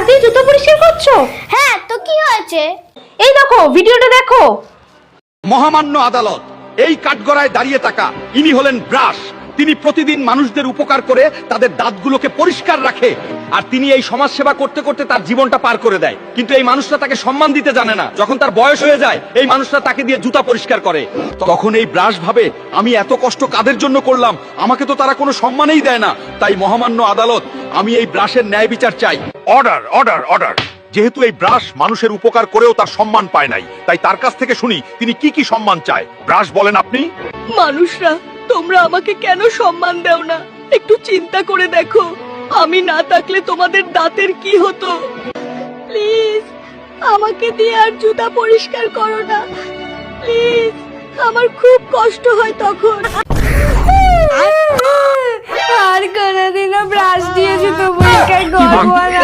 Brush দিয়ে জুতো পরিষ্কার করছো? হ্যাঁ, তো কি হয়েছে? এই দেখো, ভিডিওটা দেখো। মহামান্য আদালত, এই কাঠগড়ায় দাঁড়িয়ে থাকা ইনি হলেন ব্রাশ। তিনি প্রতিদিন মানুষদের উপকার করে তাদের দাঁতগুলোকে পরিষ্কার রাখে, আর তিনি এই সমাজ সেবা করতে করতে তার জীবনটা পার করে দেয়। কিন্তু এই মানুষটা তাকে সম্মান দিতে জানে না। যখন তার বয়স হয়ে যায়, এই মানুষটা তাকে দিয়ে জুতা পরিষ্কার করে। তখন এই ব্রাশ ভাবে, আমি এত কষ্ট কাদের জন্য করলাম, আমাকে তো তারা কোনো সম্মানই দেয় না। তাই মহামান্য আদালত, আমি এই ব্রাশের ন্যায় বিচার চাই। Order order order. যেহেতু এই ব্রাশ মানুষের উপকার করেও তার সম্মান পায় নাই, তাই তার কাছ থেকে শুনি তিনি কি কি সম্মান চায়। ব্রাশ বলেন আপনি। মানুষরা, তোমরা আমাকে কেন সম্মান দাও না? একটু চিন্তা করে দেখো, আমি না থাকলে তোমাদের দাঁতের কি হতো? প্লিজ আমাকে দিয়ে আর জুতা পরিষ্কার করো না, প্লিজ। আমার খুব কষ্ট হয় তখন। আর কোনোদিনও ব্রাশ দিয়ে জুতো পরিষ্কার করবো না।